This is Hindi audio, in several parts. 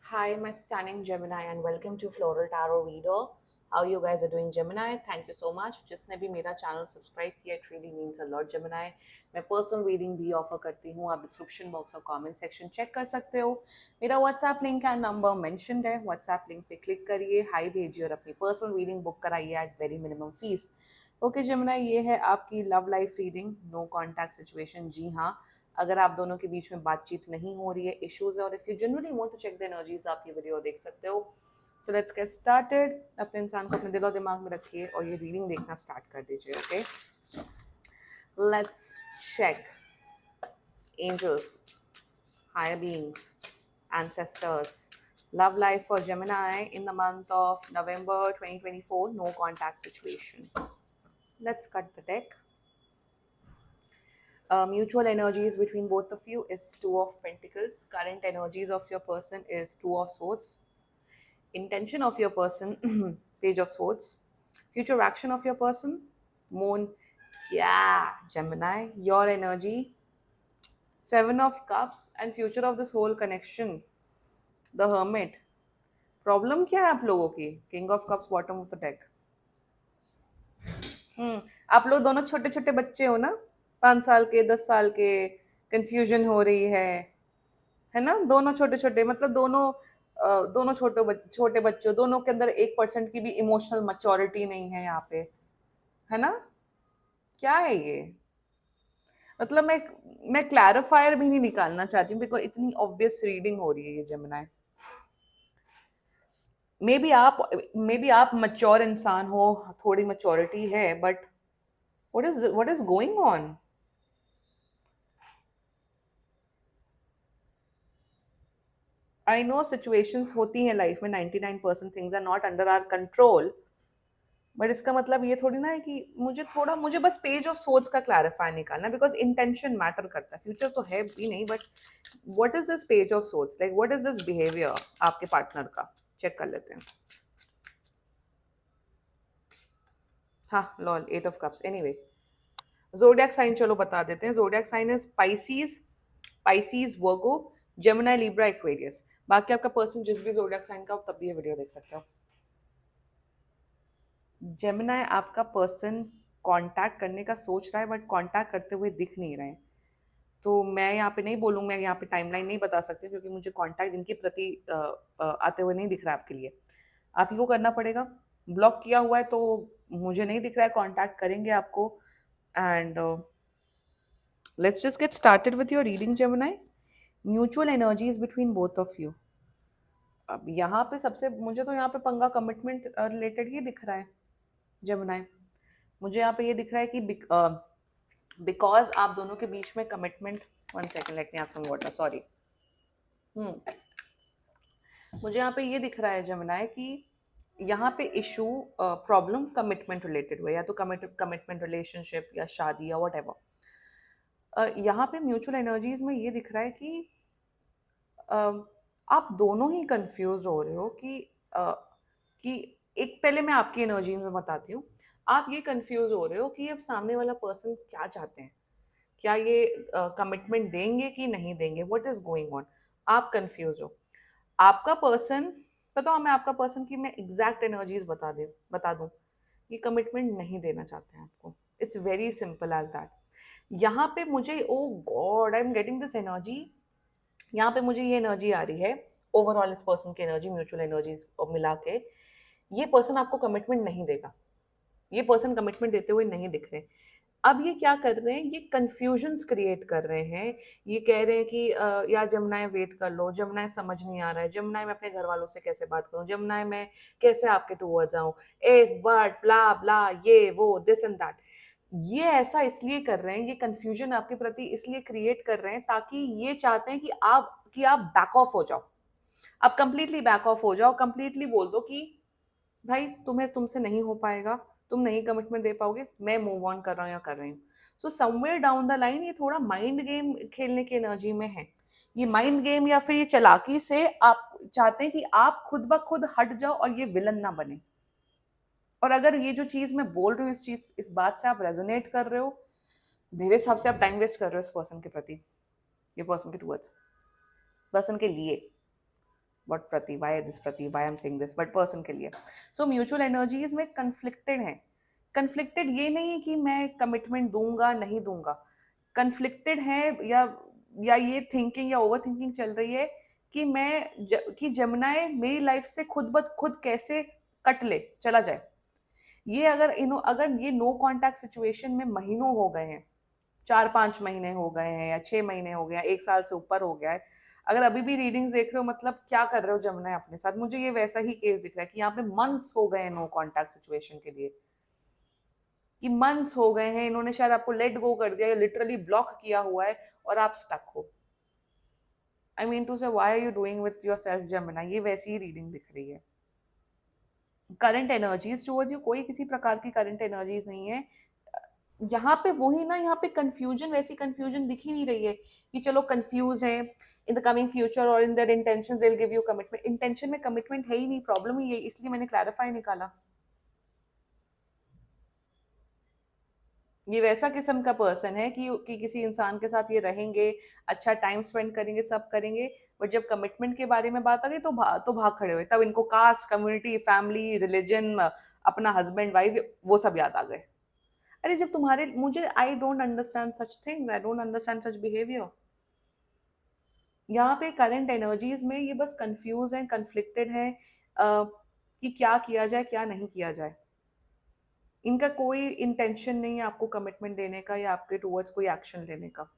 Hi, my stunning Gemini, and welcome to Floral Tarot Reader. How you guys are doing, Gemini? Thank you so much. जिसने भी मेरा चैनल सब्सक्राइब किया, it really means a lot, Gemini. मैं पर्सनल रीडिंग भी ऑफर करती हूँ. आप डिस्क्रिप्शन बॉक्स और कमेंट सेक्शन चेक कर सकते हो. मेरा WhatsApp link and number mentioned है. व्हाट्सएप लिंक पे क्लिक करिए, हाई भेजिए और अपनी पर्सनल रीडिंग बुक कराइए at very minimum fees. Okay Gemini, ये है आपकी love life reading. No contact situation. जी हाँ, अगर आप दोनों के बीच में बातचीत नहीं हो रही है, इश्यूज है, और if you generally want to check the energies, आप ये वीडियो देख सकते हो. So let's get started. अपने इंसान को अपने दिल और दिमाग में रखिए और ये रीडिंग देखना स्टार्ट कर दीजिए. Okay, let's check. Angels, higher beings, ancestors, love life for Gemini in the month of November 2024. No contact situation. Let's cut the deck. Mutual energies between both of you is Two of Pentacles. Current energies of your person is Two of Swords. Intention of your person, Page of Swords. Future action of your person, Moon. Yeah, Gemini, your energy, Seven of Cups, and future of this whole connection, the Hermit. Problem क्या है आप लोगों की? King of cups bottom of the deck. आप लोग दोनों छोटे छोटे बच्चे हो ना, 5 साल के, 10 साल के. कंफ्यूजन हो रही है ना? दोनों छोटे छोटे, मतलब दोनों छोटे बच्चों, दोनों के अंदर 1% की भी इमोशनल मैच्योरिटी नहीं है यहाँ पे, है ना? क्या है ये? मतलब मैं क्लैरिफायर भी नहीं निकालना चाहती हूँ, बिकॉज इतनी ऑब्वियस रीडिंग हो रही है ये जेमिनी. मे बी आप मैच्योर इंसान हो, थोड़ी मैच्योरिटी है, but what is going on? I know situations होती हैं लाइफ में, 99% things are not under our control. But इसका मतलब ये थोड़ी ना है कि मुझे बस पेज ऑफ सोच का क्लैरिफाई निकालना, बिकॉज इंटेंशन मैटर करता है. फ्यूचर तो है भी नहीं, but what is this page of सोच, like what is this behaviour आपके पार्टनर का? चेक कर लेते हैं. हाँ, lol, 8 of Cups. Anyway, zodiac sign चलो बता देते हैं. Zodiac sign is Pisces, Virgo, Gemini, Libra, Aquarius. बाकी आपका पर्सन जिस भी जोडियक साइन का हो, तब भी ये वीडियो देख सकते हो. जेमिनी, आपका पर्सन कांटेक्ट करने का सोच रहा है, बट कांटेक्ट करते हुए दिख नहीं रहे हैं. तो मैं यहाँ पे नहीं बोलूँगी, मैं यहाँ पे टाइमलाइन नहीं बता सकती, क्योंकि मुझे कांटेक्ट इनके प्रति आते हुए नहीं दिख रहा है आपके लिए. आप ही को करना पड़ेगा. ब्लॉक किया हुआ है तो मुझे नहीं दिख रहा है, कांटेक्ट करेंगे आपको. And let's just get started with your reading Gemini. Mutual energies between both of you. अब यहाँ पे सबसे, मुझे तो यहाँ पे पंगा कमिटमेंट रिलेटेड ही दिख रहा है जेमिनी. मुझे यहाँ पे ये दिख रहा है कि बिकॉज आप दोनों के बीच में commitment. 1 second, let me have some water, sorry. मुझे यहाँ पे ये दिख रहा है जेमिनी कि यहाँ पे इशू, प्रॉब्लम कमिटमेंट रिलेटेड हुआ, या तो कमिटमेंट रिलेशनशिप या शादी या वट एवर. यहाँ पे म्यूचुअल एनर्जीज में ये दिख रहा है कि आप दोनों ही कंफ्यूज हो रहे हो कि एक, पहले मैं आपकी एनर्जी में बताती हूँ. आप ये कंफ्यूज हो रहे हो कि अब सामने वाला पर्सन क्या चाहते हैं. क्या ये कमिटमेंट देंगे कि नहीं देंगे? What is going on? आप कंफ्यूज हो. आपका पर्सन, पता हो मैं आपका पर्सन की मैं एग्जैक्ट एनर्जीज बता दूं. ये कमिटमेंट नहीं देना चाहते हैं आपको. It's very simple as that. यहाँ पे मुझे, oh God, I am getting this energy. यहाँ पे मुझे ये एनर्जी आ रही है, ओवरऑल इस पर्सन की एनर्जी, म्यूचुअल एनर्जीज मिला के, ये पर्सन आपको कमिटमेंट नहीं देगा. ये पर्सन कमिटमेंट देते हुए नहीं दिख रहे. अब ये क्या कर रहे हैं? ये कंफ्यूजन्स क्रिएट कर रहे हैं. ये कह रहे हैं कि यार जमुना, वेट कर लो, जमुना समझ नहीं आ रहा है, जमुना मैं अपने घर वालों से कैसे बात करूं, जमुना मैं कैसे आपके टूवर्ड जाऊं, इफ बट ब्ला ब्ला, ये वो, दिस एंड दैट. ये ऐसा इसलिए कर रहे हैं, ये कंफ्यूजन आपके प्रति इसलिए क्रिएट कर रहे हैं ताकि ये चाहते हैं कि आप बैक ऑफ हो जाओ. आप कंप्लीटली बैक ऑफ हो जाओ, कंप्लीटली बोल दो कि भाई तुमसे नहीं हो पाएगा, तुम नहीं कमिटमेंट दे पाओगे, मैं मूव ऑन कर रहा हूँ या कर रही हूँ. So somewhere down the line ये थोड़ा माइंड गेम खेलने की एनर्जी में है. ये माइंड गेम या फिर ये चालाकी से आप चाहते हैं कि आप खुद ब खुद हट जाओ और ये विलन ना बने. और अगर ये जो चीज मैं बोल रही हूँ, इस बात से आप रेजोनेट कर रहे हो, मेरे हिसाब से आप टाइम वेस्ट कर रहे हो इस पर्सन के प्रति, ये पर्सन के टूवर्ड्स, पर्सन के लिए. बट प्रति, वाई दिस प्रति, why am saying this, but person के लिए। सो म्यूचुअल एनर्जीज में कन्फ्लिक्टेड है। कन्फ्लिक्टेड ये नहीं है कि मैं कमिटमेंट दूंगा नहीं दूंगा, कन्फ्लिक्टेड है या ये थिंकिंग या ओवर थिंकिंग चल रही है कि कि जमुनाए मेरी लाइफ से खुद ब खुद कैसे कट ले, चला जाए। ये अगर ये नो कांटेक्ट सिचुएशन में महीनों हो गए हैं, 4-5 महीने हो गए हैं या 6 महीने हो गए हैं, 1 साल से ऊपर हो गया है, अगर अभी भी रीडिंग्स देख रहे हो, मतलब क्या कर रहे हो जमुना अपने साथ। मुझे ये वैसा ही केस दिख रहा है कि यहाँ पे मंथ्स हो गए हैं नो कांटेक्ट सिचुएशन के लिए, कि मंथ्स हो गए हैं, इन्होंने शायद आपको लेट गो कर दिया या लिटरली ब्लॉक किया हुआ है और आप स्टक हो। I mean to say why are you doing with yourself Jamuna, ये वैसी ही रीडिंग दिख रही है। करंट एनर्जीज टुवर्ड्स यू, कोई किसी प्रकार की करंट एनर्जीज नहीं है यहाँ पे। वही ना, यहाँ पे कंफ्यूजन, वैसी कंफ्यूजन दिख ही नहीं रही है कि चलो कंफ्यूज है इन द कमिंग फ्यूचर और in their intentions they will give you commitment. Intention में कमिटमेंट है ही नहीं, प्रॉब्लम ही है, इसलिए मैंने क्लैरिफाई निकाला। ये वैसा किस्म का पर्सन है कि किसी इंसान के साथ ये रहेंगे, अच्छा टाइम स्पेंड करेंगे, सब करेंगे, बट जब कमिटमेंट के बारे में बात आ गई तो भाग खड़े हुए। तब इनको कास्ट, कम्युनिटी, फैमिली, रिलीजन, अपना हस्बैंड वाइफ, वो सब याद आ गए। अरे जब तुम्हारे, मुझे I don't understand such things, I don't understand such behaviour. यहाँ पे करंट एनर्जीज में ये बस कंफ्यूज हैं, कन्फ्लिक्टेड हैं कि क्या किया जाए क्या नहीं किया जाए। इनका कोई इंटेंशन नहीं है आपको कमिटमेंट देने का या आपके टुवर्ड्स कोई एक्शन लेने का।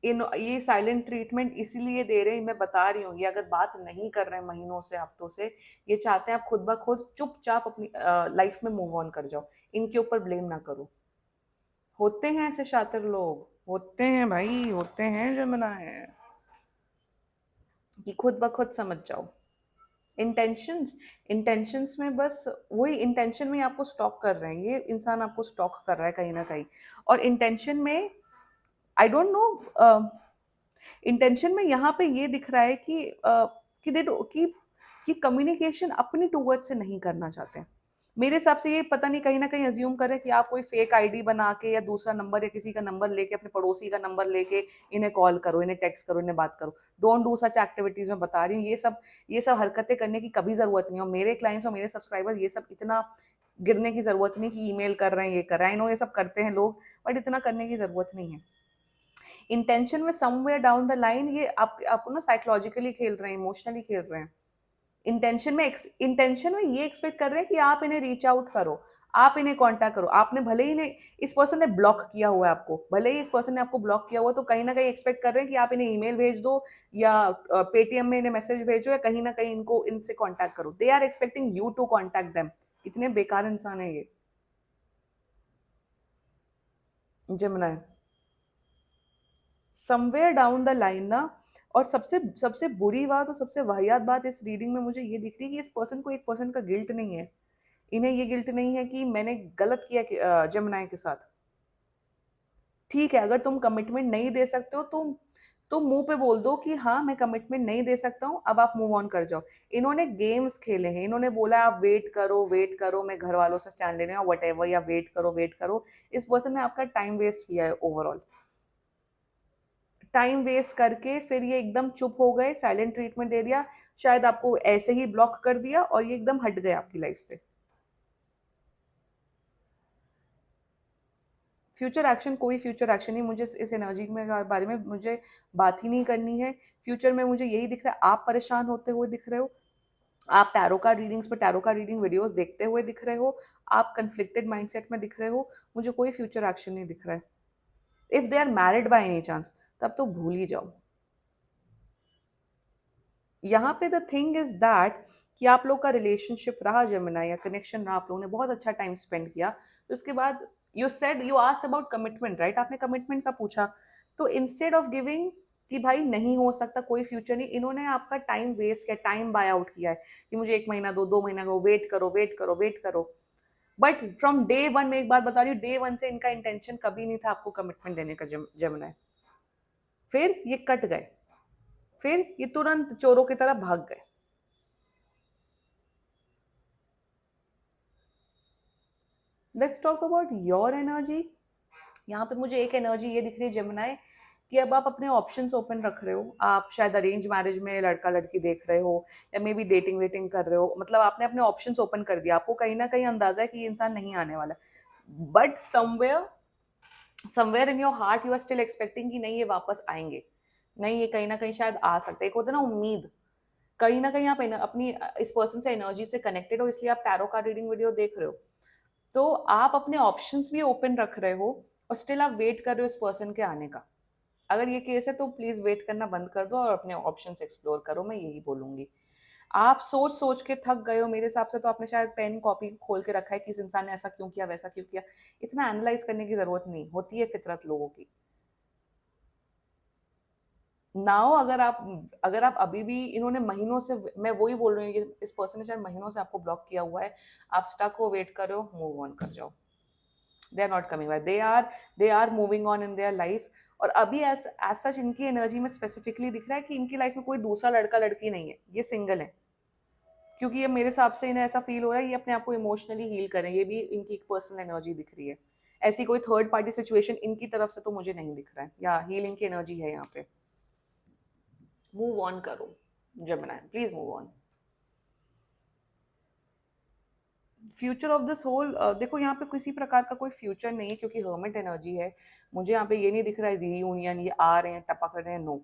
ये साइलेंट ट्रीटमेंट इसीलिए दे रहे हैं, मैं बता रही हूँ, ये अगर बात नहीं कर रहे हैं महीनों से, हफ्तों से, ये चाहते हैं आप खुद ब खुद चुपचाप अपनी लाइफ में मूव ऑन कर जाओ, इनके ऊपर ब्लेम ना करो। होते हैं ऐसे शातिर लोग, होते हैं भाई, होते हैं जमुना है, कि खुद ब खुद समझ जाओ। इंटेंशंस, इंटेंशंस में बस वही इंटेंशन में आपको स्टॉक कर रहे हैं, ये इंसान आपको स्टॉक कर रहा है कहीं ना कहीं। और इंटेंशन में आई डोंट नो, इंटेंशन में यहाँ पे ये दिख रहा है कि दे कि कम्युनिकेशन अपनी टूवर्ड से नहीं करना चाहते हैं। मेरे हिसाब से ये पता नहीं कहीं ना कहीं अज्यूम कर रहे हैं कि आप कोई फेक आईडी बना के या दूसरा नंबर या किसी का नंबर लेके, अपने पड़ोसी का नंबर लेके इन्हें कॉल करो, इन्हें टेक्स्ट करो, इन्हें बात करो। डोंट डू सच एक्टिविटीज, मैं बता रही हूँ। ये सब हरकतें करने की कभी जरूरत नहीं है। और मेरे क्लाइंट्स और मेरे सब्सक्राइबर्स ये सब इतना गिरने की जरूरत नहीं कि ईमेल कर रहे हैं, ये कर रहे हैं। आई नो ये सब करते हैं लोग, बट इतना करने की जरूरत नहीं है। इंटेंशन में समवेयर डाउन द लाइन ये आपको ना साइकोलॉजिकली खेल रहे हैं, इमोशनली खेल रहे हैं। इंटेंशन में ये एक्सपेक्ट कर रहे हैं कि आप इन्हें रीच आउट करो, आप इन्हें कांटेक्ट करो। आपने भले ही नहीं, इस पर्सन ने ब्लॉक किया हुआ है आपको, भले ही इस पर्सन ने आपको ब्लॉक किया हुआ, तो कहीं ना कहीं एक्सपेक्ट कर रहे हैं कि आप इन्हें ईमेल भेज दो या पेटीएम में इन्हें मैसेज भेजो या कहीं ना कहीं इनको इनसे कांटेक्ट करो। They are expecting you to contact them. इतने बेकार इंसान है ये Jamuna, somewhere down the line ना। और सबसे सबसे बुरी बात और सबसे वाहियात बात इस रीडिंग में मुझे ये दिख रही है कि इस पर्सन को एक पर्सन का गिल्ट नहीं है। इन्हें ये गिल्ट नहीं है कि मैंने गलत किया जमुनाई के साथ। ठीक है, अगर तुम कमिटमेंट नहीं दे सकते हो तुम मुंह पे बोल दो कि हाँ मैं कमिटमेंट नहीं दे सकता हूँ, अब आप मूव ऑन कर जाओ। इन्होंने गेम्स खेले हैं, इन्होंने बोला आप वेट करो, मैं घर वालों से स्टैंड लेने, वट एवर, या वेट करो। इस पर्सन ने आपका टाइम वेस्ट किया है ओवरऑल। टाइम वेस्ट करके फिर ये एकदम चुप हो गए, साइलेंट ट्रीटमेंट दे दिया, शायद आपको ऐसे ही ब्लॉक कर दिया और ये एकदम हट गए आपकी लाइफ से। फ्यूचर एक्शन, कोई फ्यूचर एक्शन नहीं। मुझे इस एनर्जी में बारे में मुझे बात ही नहीं करनी है। फ्यूचर में मुझे यही दिख रहा है, आप परेशान होते हुए दिख रहे हो, आप टैरो कार्ड रीडिंग्स पे टैरो कार्ड रीडिंग वीडियोस देखते हुए दिख रहे हो, आप कन्फ्लिक्टेड माइंडसेट में दिख रहे हो। मुझे कोई फ्यूचर एक्शन नहीं दिख रहा है। If they are married by any chance, तब तो भूल ही जाओ। यहाँ पे द थिंग इज दैट कि आप लोग का रिलेशनशिप रहा जमुना, या कनेक्शन रहा, आप लोगों ने बहुत अच्छा टाइम स्पेंड किया, तो उसके बाद you asked about commitment, right? आपने कमिटमेंट का पूछा, तो इंस्टेड ऑफ गिविंग कि भाई नहीं हो सकता, कोई फ्यूचर नहीं, इन्होंने आपका टाइम वेस्ट किया, टाइम बाय आउट किया है कि मुझे 1 महीना दो, 2 महीना दो, वेट करो। बट फ्रॉम डे वन, मैं एक बात बता रही हूँ, डे वन से इनका इंटेंशन कभी नहीं था आपको कमिटमेंट देने का जमुना। फिर ये कट गए, फिर ये तुरंत चोरों की तरह भाग गए। Let's talk about your energy. यहाँ पे मुझे एक एनर्जी ये दिख रही है जमुनाए, कि अब आप अपने ऑप्शंस ओपन रख रहे हो। आप शायद अरेंज मैरिज में लड़का लड़की देख रहे हो, या मे बी डेटिंग वेटिंग कर रहे हो, मतलब आपने अपने ऑप्शंस ओपन कर दिया। आपको कहीं ना कहीं अंदाजा है कि ये इंसान नहीं आने वाला, but somewhere in your heart you are still expecting कि नहीं ये वापस आएंगे, नहीं ये कहीं ना कहीं शायद आ सकते हैं। एक होता है ना उम्मीद, कहीं ना कहीं आप अपनी इस पर्सन से एनर्जी से कनेक्टेड हो, इसलिए आप टैरो कार्ड रीडिंग वीडियो देख रहे हो। तो आप अपने ऑप्शंस भी ओपन रख रहे हो और स्टिल आप वेट कर रहे हो इस पर्सन के आने का। अगर ये केस है तो प्लीज वेट करना बंद कर दो और अपने ऑप्शंस एक्सप्लोर करो, मैं यही बोलूंगी। आप सोच सोच के थक गए हो मेरे हिसाब से, तो आपने शायद पेन कॉपी खोल के रखा है कि इस इंसान ने ऐसा क्यों किया, वैसा क्यों किया। इतना एनालाइज करने की जरूरत नहीं होती है, फितरत लोगों की। नाउ अगर आप अभी भी, इन्होंने महीनों से, मैं वही बोल रही हूँ, इस पर्सन ने शायद महीनों से आपको ब्लॉक किया हुआ है। आप स्टक हो, वेट करो, मूव ऑन कर जाओ। They are not coming back, they are moving on in their life. और अभी एज एज सच इनकी एनर्जी में स्पेसिफिकली दिख रहा है कि इनकी लाइफ में कोई दूसरा लड़का लड़की नहीं है, ये सिंगल है। क्योंकि ये मेरे हिसाब से इन्हें ऐसा फील हो रहा है ये अपने आप को इमोशनली हील करें, ये भी इनकी एक पर्सनल एनर्जी दिख रही है। ऐसी कोई थर्ड पार्टी सिचुएशन इनकी तरफ से तो मुझे नहीं दिख रहा है, या हीलिंग की एनर्जी है यहाँ पे। मूव ऑन करो Gemini, please move on. Future of this whole, देखो यहाँ पे किसी प्रकार का कोई फ्यूचर नहीं है, क्योंकि हर्मिट एनर्जी है। मुझे यहाँ पे ये नहीं दिख रहा है रीयूनियन, ये आ रहे हैं टपक रहे हैं, नो।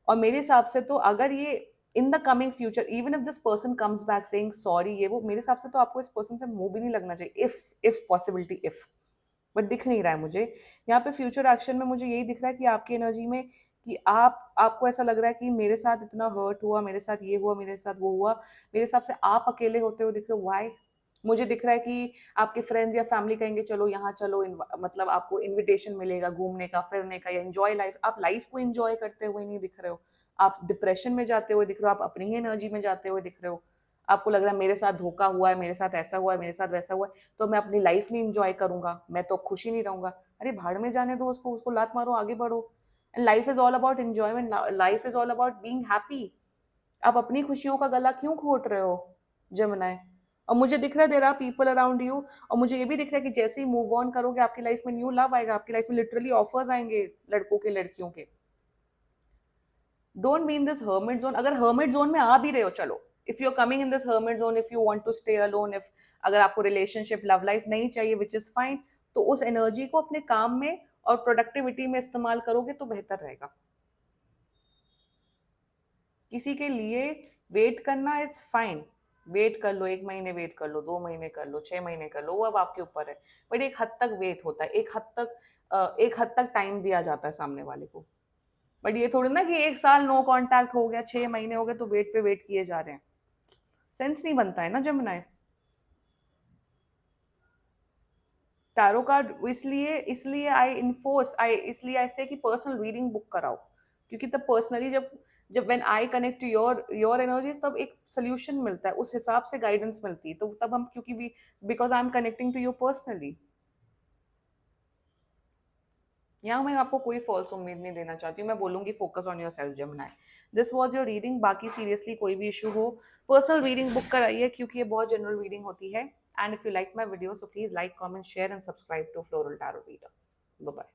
और मेरे हिसाब से तो अगर ये in the coming future, even if this person comes back saying sorry, ये वो, मेरे हिसाब से तो आपको इस पर्सन से मुंह भी नहीं लगना चाहिए, इफ पॉसिबिलिटी, इफ। बट दिख नहीं रहा है मुझे यहाँ पे फ्यूचर एक्शन में। मुझे यही दिख रहा है कि आपकी एनर्जी में, कि आपको ऐसा लग रहा है कि मेरे साथ इतना हर्ट हुआ, मेरे साथ ये हुआ, मेरे साथ वो हुआ। मेरे हिसाब से आप अकेले होते हुए दिख रहे हो, व्हाई। मुझे दिख रहा है कि आपके फ्रेंड्स या फैमिली कहेंगे चलो यहाँ चलो, मतलब आपको इनविटेशन मिलेगा घूमने का, फिरने का, या एंजॉय लाइफ। आप लाइफ को एंजॉय करते हुए नहीं दिख रहे हो, आप डिप्रेशन में जाते हुए दिख रहे हो, आप अपनी ही एनर्जी में जाते हुए दिख रहे हो। आपको लग रहा है मेरे साथ धोखा हुआ है, मेरे साथ ऐसा हुआ है, मेरे साथ वैसा हुआ है, तो मैं अपनी लाइफ नहीं इंजॉय करूंगा, मैं तो खुश ही नहीं रहूंगा। अरे भाड़ में जाने दो उसको, उसको लात मारो, आगे बढ़ो। And life is all about enjoyment, life is all about being happy. आप अपनी खुशियों का गला क्यों घोट रहे हो जमुना? और मुझे दिख रहा है there are people around you, और मुझे ये भी दिख रहा है कि जैसे ही मूव ऑन करोगे आपकी लाइफ में न्यू लव आएगा, आपकी लाइफ में लिटरली ऑफर्स आएंगे लड़कों के, लड़कियों के। Don't be in this hermit zone. अगर हर्मिट जोन में आ भी रहे हो, चलो, if you are coming in this hermit zone, if you want to stay alone, if अगर आपको रिलेशनशिप लव लाइफ नहीं चाहिए, विच इज फाइन, तो उस एनर्जी को अपने काम में और प्रोडक्टिविटी में इस्तेमाल करोगे तो बेहतर रहेगा। किसी के लिए वेट करना इज फाइन, वेट कर लो, 1 महीने वेट कर लो, 2 महीने कर लो, 6 महीने कर लो, वो अब आपके ऊपर है। बट एक हद तक वेट होता है, एक हद तक टाइम दिया जाता है सामने वाले को। बट ये थोड़ी ना कि 1 साल नो कांटेक्ट हो गया, 6 महीने हो गए तो वेट पे वेट किए जा रहे हैं। सेंस नहीं बनता है ना जमुना। टैरो कार्ड इसलिए इसलिए आई इसलिए आई से कि पर्सनल रीडिंग बुक कराओ। क्योंकि तब पर्सनली जब जब when I connect to your energies, तब एक सोल्यूशन मिलता है, उस हिसाब से गाइडेंस मिलती है। तो तब हम, क्योंकि we because I am connecting to you personally, यहाँ मैं आपको कोई फॉल्स उम्मीद नहीं देना चाहती हूँ। मैं बोलूंगी focus on your self Jamuna. This was your reading. बाकी सीरियसली कोई भी इशू हो, पर्सनल रीडिंग बुक कराइए, क्योंकि ये बहुत जनरल रीडिंग होती है। And if you like my video, so please like, comment, share and subscribe to floral tarot reader. Bye bye.